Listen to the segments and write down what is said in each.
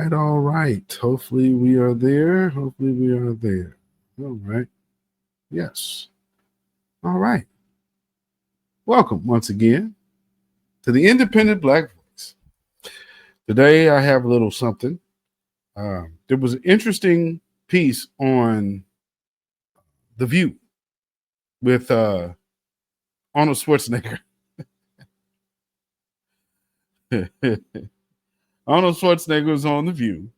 right, all right. Hopefully we are there. Hopefully we are there. All right. Yes. All right. Welcome once again to the Independent Black Voice. Today I have a little something. There was an interesting piece on The View with Arnold Schwarzenegger. Arnold Schwarzenegger was on The View,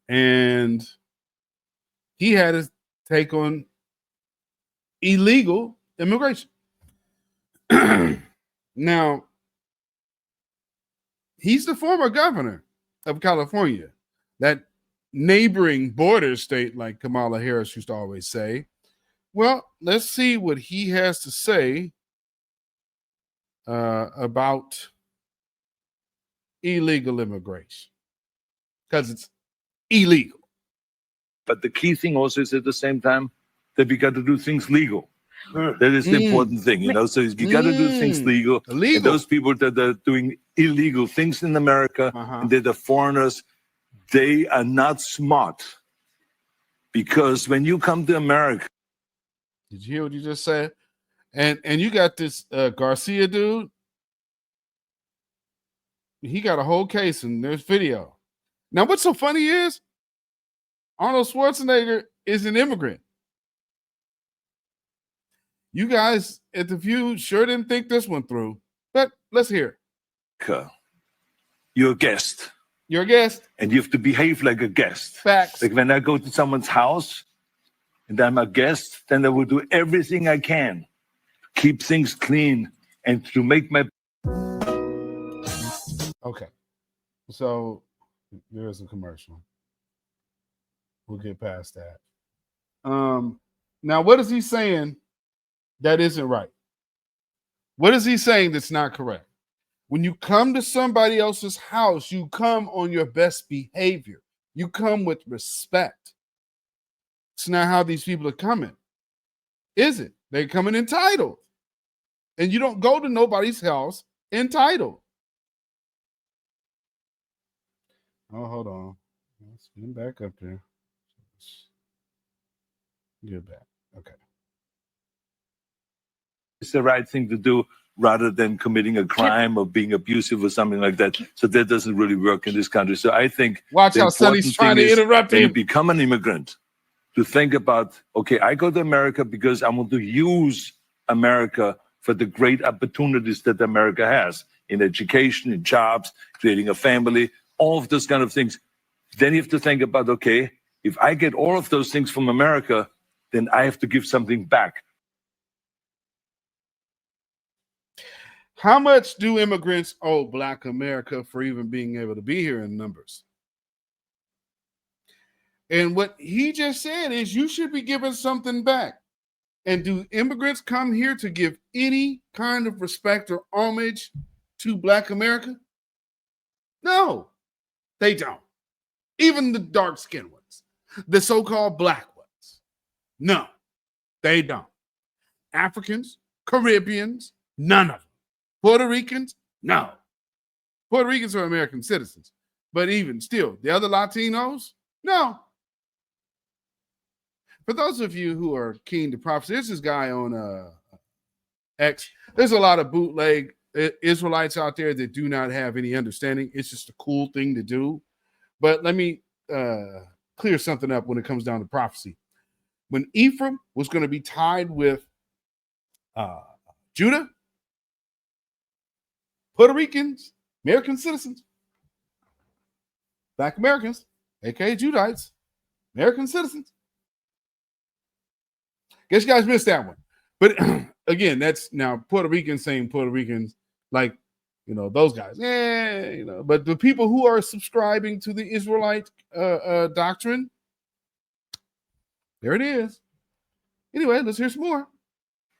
and he had his take on illegal immigration. Now, he's the former governor of California, that neighboring border state, like Kamala Harris used to always say. Well, let's see what he has to say about illegal immigration, because it's illegal. But the key thing also is at the same time that we got to do things legal. That is the important thing, you know. So you got to do things legal. And those people that are doing illegal things in America, and that are foreigners, they are not smart. Because when you come to America, did you hear what you just said? And you got this Garcia dude. He got a whole case, and there's video. Now, what's so funny is Arnold Schwarzenegger is an immigrant. You guys at The View sure didn't think this one through, but let's hear. You're a guest. You're a guest. And you have to behave like a guest. Facts. Like when I go to someone's house and I'm a guest, then I will do everything I can to keep things clean and to make my... Okay. So there is a commercial. We'll get past that. Now, what is he saying that isn't right? What is he saying that's not correct? When you come to somebody else's house, you come on your best behavior. You come with respect. It's not how these people are coming, is it? They're coming entitled. And you don't go to nobody's house entitled. Oh, hold on. Let's get back up there. Get back. Okay. It's the right thing to do rather than committing a crime or being abusive or something like that. So that doesn't really work in this country. So I think watch how Sonny's trying to interrupt him. When you become an immigrant, to think about, okay, I go to America because I want to use America for the great opportunities that America has in education, in jobs, creating a family, all of those kind of things. Then you have to think about, okay, if I get all of those things from America, then I have to give something back. How much do immigrants owe Black America for even being able to be here in numbers? And what he just said is you should be giving something back. And do immigrants come here to give any kind of respect or homage to Black America? No, they don't. Even the dark-skinned ones, the so-called Black ones. No, they don't. Africans, Caribbeans, none of them. Puerto Ricans? No. Puerto Ricans are American citizens. But even still, the other Latinos? No. For those of you who are keen to prophecy, there's this guy on X. There's a lot of bootleg Israelites out there that do not have any understanding. It's just a cool thing to do. But let me clear something up when it comes down to prophecy. When Ephraim was going to be tied with Judah, Puerto Ricans, American citizens, Black Americans, aka Judites, American citizens. Guess you guys missed that one. But again, that's now Puerto Ricans saying Puerto Ricans, like, you know, those guys. Yeah, you know, but the people who are subscribing to the Israelite doctrine, there it is. Anyway, let's hear some more.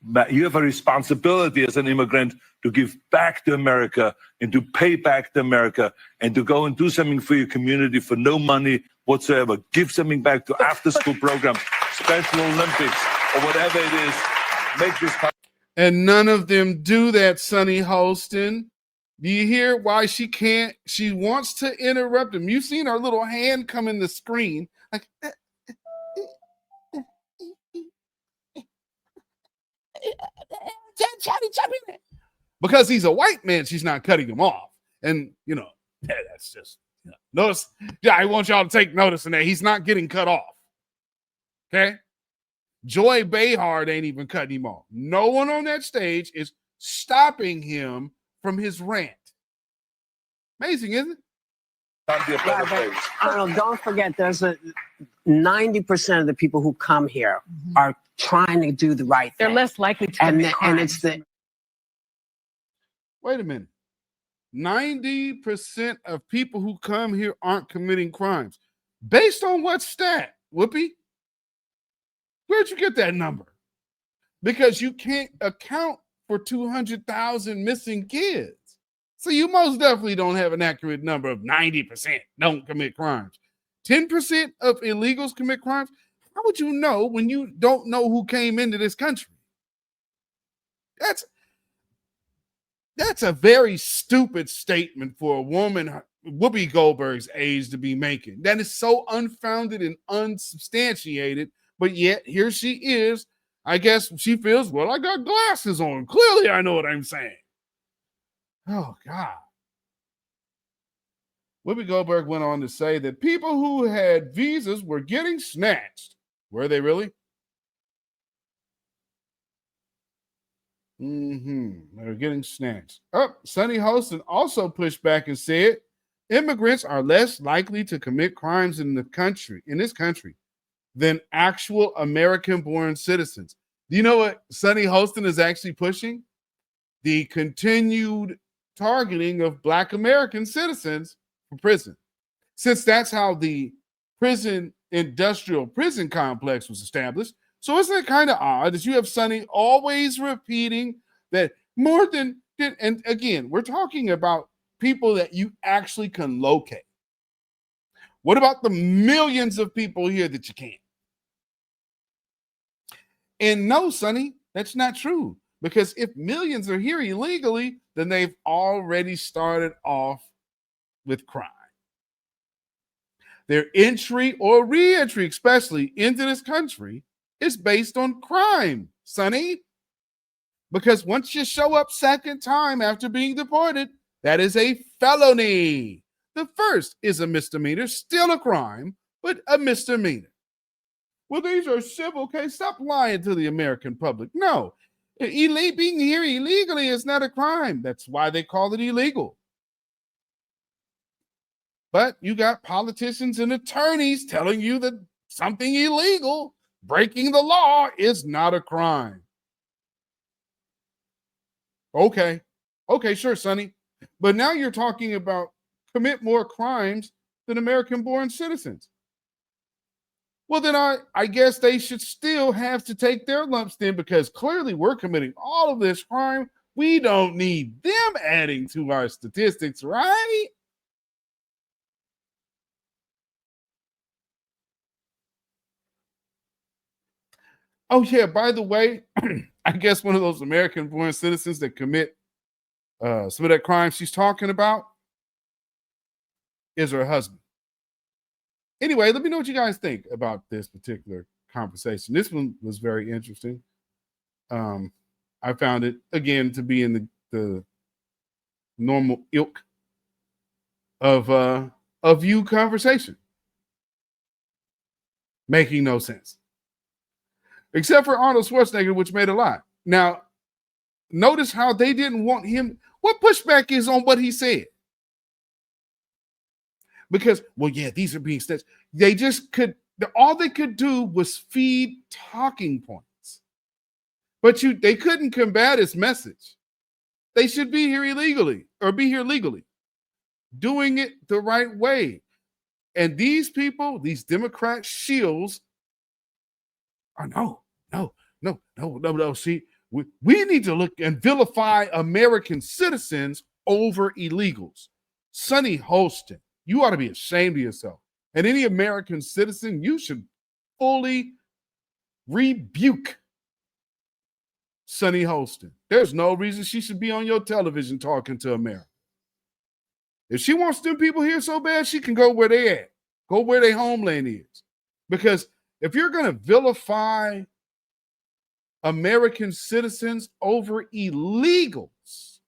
But you have a responsibility as an immigrant to give back to America and to pay back to America and to go and do something for your community for no money whatsoever. Give something back to after-school programs, Special Olympics, or whatever it is. Make this. And none of them do that, Sonny Holston. Do you hear why she can't? She wants to interrupt him. You've seen her little hand come in the screen. Like, because he's a white man, she's not cutting him off. And, that's just, notice. Yeah, I want y'all to take notice in that he's not getting cut off. Okay? Joy Behar ain't even cutting him off. No one on that stage is stopping him from his rant. Amazing, isn't it? Arnold, don't forget, there's 90% of the people who come here are trying to do the right thing. They're less likely to commit crimes. And it's the... Wait a minute. 90% of people who come here aren't committing crimes. Based on what stat, Whoopi? Where'd you get that number? Because you can't account for 200,000 missing kids. So you most definitely don't have an accurate number of 90% don't commit crimes. 10% of illegals commit crimes. How would you know when you don't know who came into this country? That's a very stupid statement for a woman Whoopi Goldberg's age to be making. That is so unfounded and unsubstantiated, but yet here she is. I guess she feels, well, I got glasses on. Clearly I know what I'm saying. Oh, God. Whoopi Goldberg went on to say that people who had visas were getting snatched. Were they really? They were getting snatched. Sunny Hostin also pushed back and said immigrants are less likely to commit crimes in this country, than actual American-born citizens. Do you know what Sunny Hostin is actually pushing? The continued targeting of Black American citizens for prison. Since that's how the industrial prison complex was established. So isn't it kind of odd that you have Sunny always repeating that more than, and again, we're talking about people that you actually can locate. What about the millions of people here that you can't? And no, Sunny, that's not true. Because if millions are here illegally, then they've already started off with crime. Their entry or re-entry, especially into this country, is based on crime, Sonny. Because once you show up second time after being deported, that is a felony. The first is a misdemeanor, still a crime, but a misdemeanor. Well, these are civil cases. Stop lying to the American public. No, being here illegally is not a crime. That's why they call it illegal. But you got politicians and attorneys telling you that something illegal, breaking the law, is not a crime. Okay, sure, Sonny. But now you're talking about commit more crimes than American-born citizens. Well, then I guess they should still have to take their lumps then, because clearly we're committing all of this crime. We don't need them adding to our statistics, right? Oh, yeah, by the way, I guess one of those American-born citizens that commit some of that crime she's talking about is her husband. Anyway, let me know what you guys think about this particular conversation. This one was very interesting. I found it, again, to be in the normal ilk of view conversation. Making no sense. Except for Arnold Schwarzenegger, which made a lot. Now, notice how they didn't want him. What pushback is on what he said? Because, well, yeah, these are being snatched. They just all they could do was feed talking points. But they couldn't combat his message. They should be here illegally or be here legally, doing it the right way. And these people, these Democrat shills, no. See, we need to look and vilify American citizens over illegals. Sunny Hostin, you ought to be ashamed of yourself. And any American citizen, you should fully rebuke Sunny Hostin. There's no reason she should be on your television talking to America. If she wants them people here so bad, she can go where they at. Go where their homeland is. Because if you're going to vilify American citizens over illegals,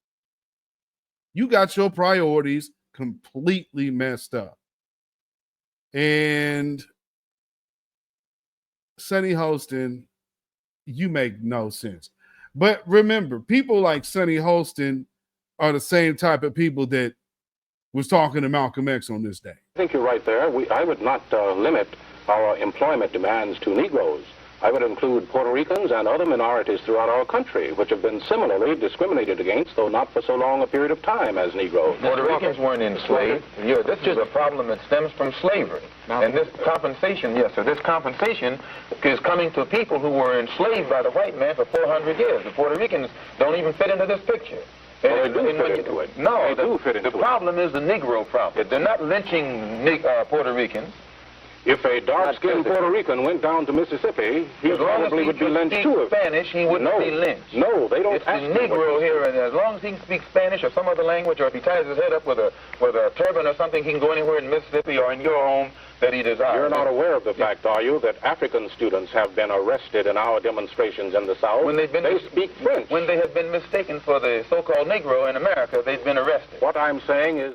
you got your priorities completely messed up. And Sunny Holston, you make no sense. But remember, people like Sunny Holston are the same type of people that was talking to Malcolm X on this day. I think you're right there. I would not limit our employment demands to Negroes. I would include Puerto Ricans and other minorities throughout our country, which have been similarly discriminated against, though not for so long a period of time as Negroes. Puerto Ricans weren't enslaved. Yeah, this is a problem that stems from slavery. And this compensation, yes, sir, this compensation is coming to people who were enslaved by the white man for 400 years. The Puerto Ricans don't even fit into this picture. Well, they do fit into it. No, they do fit into it. The problem is the Negro problem. They're not lynching Puerto Ricans. If a dark-skinned Puerto Rican went down to Mississippi, he probably would be lynched too. Spanish, he wouldn't be lynched. No, they don't. It's the Negro here, and as long as he can speak Spanish or some other language, or if he ties his head up with a turban or something, he can go anywhere in Mississippi or in your home that he desires. You're not aware of the fact, are you, that African students have been arrested in our demonstrations in the South? When they speak French. When they have been mistaken for the so-called Negro in America, they've been arrested. What I'm saying is,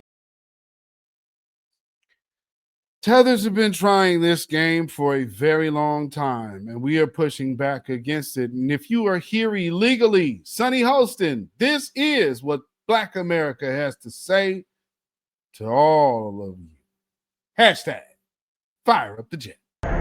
Tethers have been trying this game for a very long time, and we are pushing back against it. And if you are here illegally, Sunny Holston, this is what Black America has to say to all of you. Hashtag fire up the jet. Happy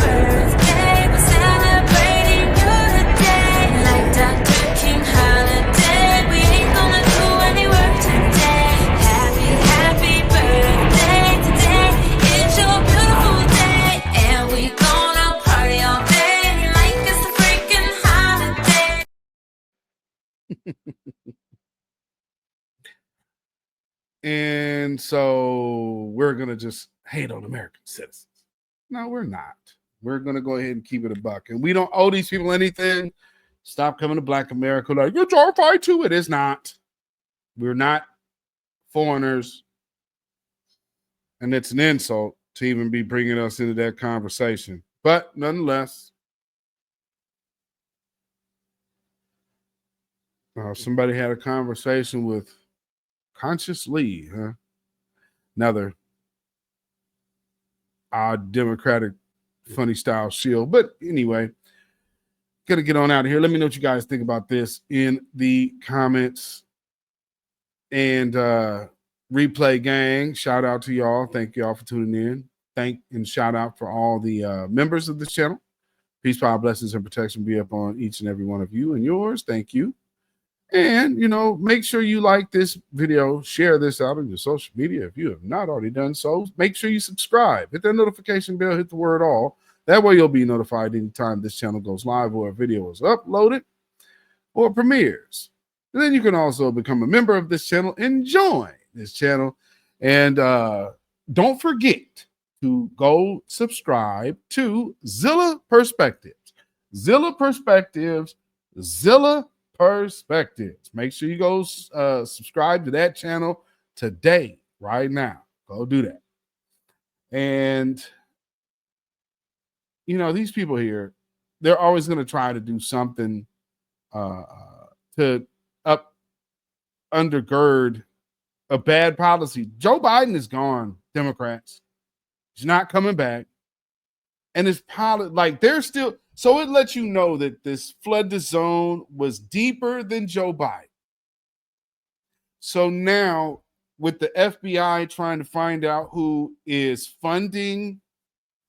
birthday, we're celebrating you today. Like Dr. King holiday, we ain't gonna do any work today. Happy birthday today, it's your beautiful day. And we gonna party all day, like it's a freaking holiday. And so we're going to just hate on American citizens. No, we're not. We're going to go ahead and keep it a buck. And we don't owe these people anything. Stop coming to Black America like, it's our fight too. It is not. We're not foreigners. And it's an insult to even be bringing us into that conversation. But nonetheless, somebody had a conversation with Conscious Lee, huh? Another odd Democratic funny style shield. But anyway, gotta get on out of here. Let me know what you guys think about this in the comments. And Replay Gang, shout out to y'all. Thank y'all for tuning in. Thank and shout out for all the members of this channel. Peace, power, blessings, and protection be upon each and every one of you and yours. Thank you. And, make sure you like this video, share this out on your social media. If you have not already done so, make sure you subscribe. Hit that notification bell, hit the word all. That way you'll be notified anytime this channel goes live or a video is uploaded or premieres. And then you can also become a member of this channel and join this channel. And don't forget to go subscribe to Zilla Perspectives. Zilla Perspectives. Make sure you go subscribe to that channel today, right now. Go do that. And, these people here, they're always going to try to do something to undergird a bad policy. Joe Biden is gone, Democrats. He's not coming back. And it's they're still... So it lets you know that this flood the zone was deeper than Joe Biden. So now with the FBI trying to find out who is funding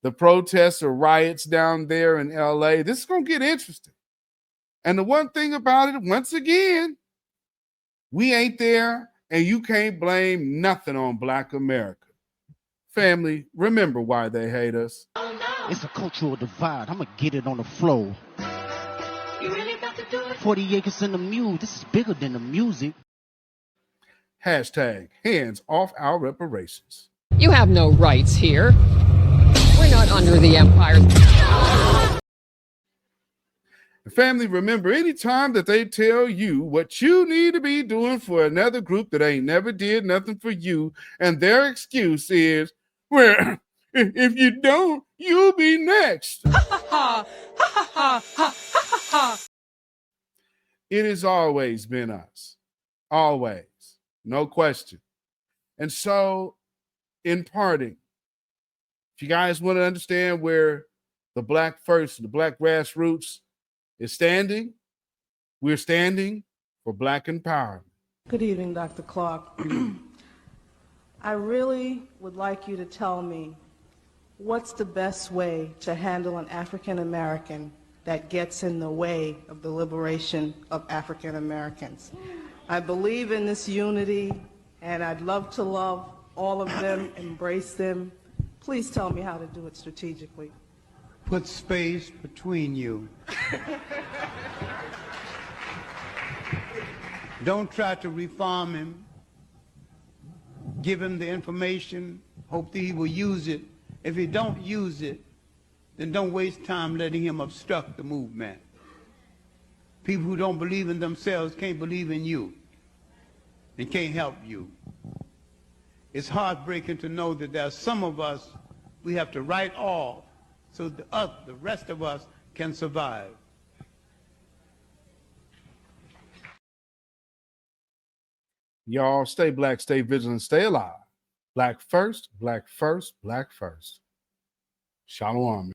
the protests or riots down there in LA, this is going to get interesting. And the one thing about it, once again, we ain't there and you can't blame nothing on Black America. Family, remember why they hate us. It's a cultural divide. I'm going to get it on the floor. 40 acres in the mule. This is bigger than the music. Hashtag hands off our reparations. You have no rights here. We're not under the empire. And family, remember, anytime that they tell you what you need to be doing for another group that ain't never did nothing for you, and their excuse is, well, if you don't, you'll be next. It has always been us. Always. No question. And so, in parting, if you guys want to understand where the Black First, the Black grassroots is standing, we're standing for Black empowerment. Good evening, Dr. Clark. I really would like you to tell me what's the best way to handle an African American that gets in the way of the liberation of African Americans. I believe in this unity, and I'd love to love all of them, embrace them. Please tell me how to do it strategically. Put space between you. Don't try to reform him. Give him the information, hope that he will use it. If he don't use it, then don't waste time letting him obstruct the movement. People who don't believe in themselves can't believe in you and can't help you. It's heartbreaking to know that there are some of us we have to write off so the rest of us can survive. Y'all stay Black, stay vigilant, stay alive. Black first, Black first, Black first. Shalom.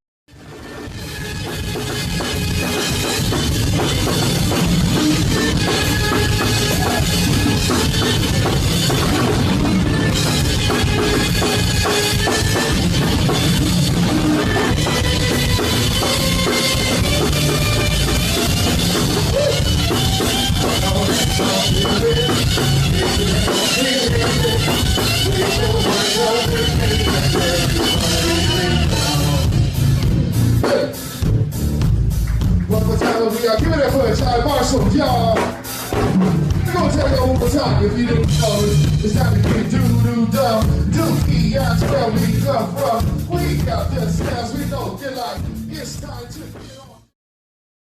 One more time, we are giving it for a child Marshall, y'all. I'm gonna tell you one more time if you didn't know it. It's time to get doo-doo-dum. Dookie, that's where we come from. We got the sounds, we know they're like, it's time to get